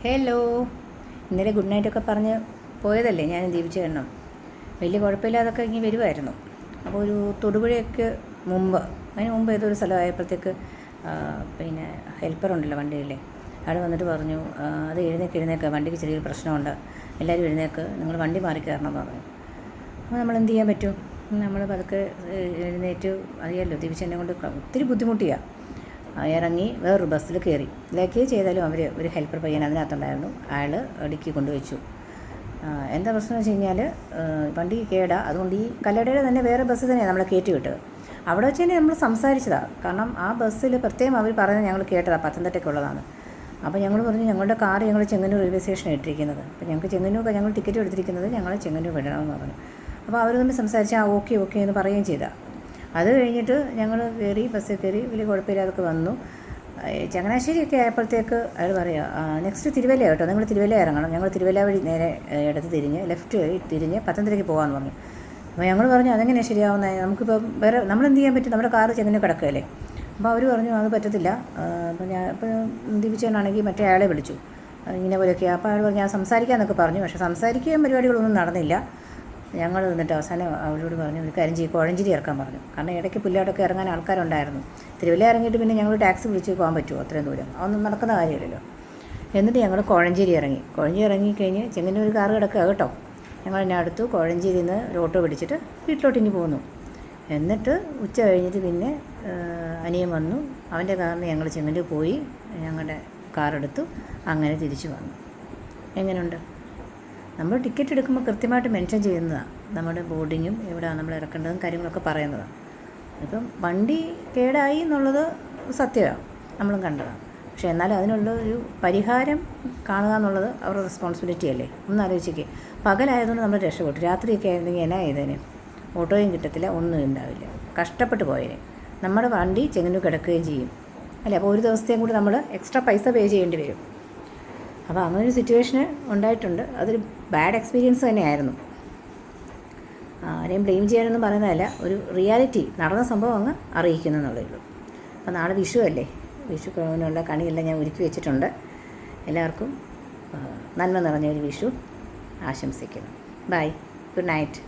Hello. ഇന്നലെ good നൈറ്റൊക്കെ പറഞ്ഞ് പോയതല്ലേ ഞാനും ദീപിച്ച എണ്ണം. വലിയ കുഴപ്പമില്ലാതൊക്കെ ഇങ്ങനെ വരുമായിരുന്നു. അപ്പോൾ ഒരു തൊടുപുഴയൊക്കെ അതിന് മുമ്പ് ഏതൊരു സ്ഥലമായപ്പോഴത്തേക്ക് പിന്നെ ഹെൽപ്പറുണ്ടല്ലോ വണ്ടിയിലെ, അവിടെ വന്നിട്ട് പറഞ്ഞു അത് എഴുന്നേക്ക് വണ്ടിക്ക് ചെറിയൊരു പ്രശ്നമുണ്ട്, എല്ലാവരും എഴുന്നേക്ക്, നിങ്ങൾ വണ്ടി മാറി കയറണമെന്ന് പറഞ്ഞു. അപ്പോൾ നമ്മൾ എന്ത് ചെയ്യാൻ പറ്റും? നമ്മൾ പതുക്കെ എഴുന്നേറ്റ്, അറിയാമല്ലോ ദീപിച്ചെന്നെ കൊണ്ട് ഒത്തിരി ബുദ്ധിമുട്ടിയാണ്. ഇറങ്ങി വേറൊരു ബസ്സിൽ കയറി. ലഗേജ് ചെയ്താലും അവർ ഒരു ഹെൽപ്പർ പയ്യൻ അതിനകത്തുണ്ടായിരുന്നു, അയാൾ ഡിക്കി കൊണ്ടുവച്ചു. എന്താ പ്രശ്നം എന്ന് വെച്ച് കഴിഞ്ഞാൽ വണ്ടി കേടാ. അതുകൊണ്ട് ഈ കല്ലടയുടെ തന്നെ വേറെ ബസ് തന്നെയാണ് നമ്മളെ കയറ്റി വിട്ടത്. അവിടെ വെച്ച് തന്നെ നമ്മൾ സംസാരിച്ചതാണ്. കാരണം ആ ബസ്സിൽ പ്രത്യേകം അവർ പറയുന്നത് ഞങ്ങൾ കേട്ടതാണ്, പത്തനംതിട്ടയ്ക്കുള്ളതാണ്. അപ്പോൾ ഞങ്ങൾ പറഞ്ഞു ഞങ്ങളുടെ കാർ ഞങ്ങൾ ചെങ്ങന്നൂർ റെയിൽവേ സ്റ്റേഷനിൽ ഇട്ടിരിക്കുന്നത്, അപ്പോൾ ഞങ്ങൾക്ക് ചെങ്ങന്നൂർ ഞങ്ങൾ ടിക്കറ്റ് എടുത്തിരിക്കുന്നത് ഞങ്ങൾ ചെങ്ങന്നൂർ വിടണമെന്ന് പറഞ്ഞു. അപ്പോൾ അവർ തമ്മിൽ സംസാരിച്ച് ഓക്കെ എന്ന് പറയുകയും ചെയ്താൽ. അത് കഴിഞ്ഞിട്ട് ഞങ്ങൾ കയറി, ബസ്സിൽ കയറി, വലിയ കുഴപ്പമില്ലാതൊക്കെ വന്നു. ചങ്ങനാശ്ശേരിയൊക്കെ ആയപ്പോഴത്തേക്ക് അയാൾ പറയുക നെക്സ്റ്റ് തിരുവല്ല കേട്ടോ, നിങ്ങൾ തിരുവല്ല ഇറങ്ങണം. ഞങ്ങൾ തിരുവല്ല വഴി നേരെ ഇടത്ത് തിരിഞ്ഞ് ലെഫ്റ്റ് വഴി തിരിഞ്ഞ് പത്തനംതിട്ടയ്ക്ക് പോകാമെന്ന് പറഞ്ഞു. അപ്പോൾ ഞങ്ങൾ പറഞ്ഞു അതെങ്ങനെയാണ് ശരിയാവുന്നത്, നമുക്കിപ്പോൾ വേറെ നമ്മളെന്ത് ചെയ്യാൻ പറ്റും, നമ്മുടെ കാറ് ചെങ്ങനെ കിടക്കുകയല്ലേ. അപ്പോൾ അവർ പറഞ്ഞു അത് പറ്റത്തില്ല. അപ്പോൾ ദീപിച്ചനാണെങ്കിൽ മറ്റേ അയാളെ വിളിച്ചു, ഇങ്ങനെ പോലെയൊക്കെ. അപ്പോൾ അയാൾ പറഞ്ഞു ഞാൻ സംസാരിക്കാമെന്നൊക്കെ പറഞ്ഞു. പക്ഷേ സംസാരിക്കുകയും പരിപാടികളൊന്നും നടന്നില്ല. ഞങ്ങൾ നിന്നിട്ട് അവസാനം അവരോട് പറഞ്ഞു ഒരു കാര്യം ചെയ്യും, കോഴഞ്ചേരി ഇറക്കാൻ പറഞ്ഞു. കാരണം ഇടയ്ക്ക് പുല്ലാട്ടൊക്കെ ഇറങ്ങാൻ ആൾക്കാരുണ്ടായിരുന്നു. തിരുവല്ല ഇറങ്ങിയിട്ട് പിന്നെ ഞങ്ങൾ ടാക്സി വിളിച്ച് പോകാൻ പറ്റുമോ അത്രയും ദൂരം? അതൊന്നും നടക്കുന്ന കാര്യമില്ലല്ലോ. എന്നിട്ട് ഞങ്ങൾ കോഴഞ്ചേരി ഇറങ്ങിക്കഴിഞ്ഞ് ചെങ്ങന്നൂർ കാറ് കിടക്കുക കേട്ടോ. ഞങ്ങൾ എന്നെ അടുത്തു കോഴഞ്ചേരിയിൽ നിന്ന് ഒരു ഓട്ടോ പിടിച്ചിട്ട് വീട്ടിലോട്ടിങ്ങ് പോന്നു. എന്നിട്ട് ഉച്ച കഴിഞ്ഞിട്ട് പിന്നെ അനിയൻ വന്നു, അവൻ്റെ കാറിന് ഞങ്ങൾ ചെങ്ങന്നൂർ പോയി, ഞങ്ങളുടെ കാറെടുത്തു, അങ്ങനെ തിരിച്ചു വന്നു. എങ്ങനെയുണ്ട്? നമ്മൾ ടിക്കറ്റ് എടുക്കുമ്പോൾ കൃത്യമായിട്ട് മെൻഷൻ ചെയ്യുന്നതാണ്, നമ്മുടെ ബോർഡിങ്ങും എവിടെയാണ് നമ്മൾ ഇറക്കേണ്ടതും കാര്യങ്ങളൊക്കെ പറയുന്നതാണ്. ഇപ്പം വണ്ടി കേടായി എന്നുള്ളത് സത്യമാണ്, നമ്മളും കണ്ടതാണ്. പക്ഷേ എന്നാലും അതിനുള്ള ഒരു പരിഹാരം കാണുക എന്നുള്ളത് അവരുടെ റെസ്പോൺസിബിലിറ്റി അല്ലേ. ഒന്ന് ആലോചിക്കുക. പകലായതുകൊണ്ട് നമ്മൾ രക്ഷപ്പെട്ടു. രാത്രിയൊക്കെ ആയിരുന്നെങ്കിൽ എന്നാ ചെയ്തേനെ? ഓട്ടോയും കിട്ടത്തില്ല, ഒന്നും ഉണ്ടാവില്ല, കഷ്ടപ്പെട്ട് പോയേനെ. നമ്മുടെ വണ്ടി ചെങ്ങന്നൂർ കിടക്കുകയും ചെയ്യും അല്ലേ. അപ്പോൾ ഒരു ദിവസത്തെയും കൂടി നമ്മൾ എക്സ്ട്രാ പൈസ പേ ചെയ്യേണ്ടി വരും. അപ്പോൾ അങ്ങനൊരു സിറ്റുവേഷന് ഉണ്ടായിട്ടുണ്ട്. അതൊരു ബാഡ് എക്സ്പീരിയൻസ് തന്നെയായിരുന്നു. ആരെയും ബ്ലെയിം ചെയ്യാനൊന്നും പറയുന്നതല്ല, ഒരു റിയാലിറ്റി നടന്ന സംഭവം അങ്ങ് അറിയിക്കുന്നു എന്നുള്ളേ ഉള്ളൂ. അപ്പോൾ നാളെ വിഷു അല്ലേ, വിഷുവിനുള്ള കണിയെല്ലാം ഞാൻ ഒരുക്കി വെച്ചിട്ടുണ്ട്. എല്ലാവർക്കും നന്മ നിറഞ്ഞൊരു വിഷു ആശംസിക്കുന്നു. Bye, good night.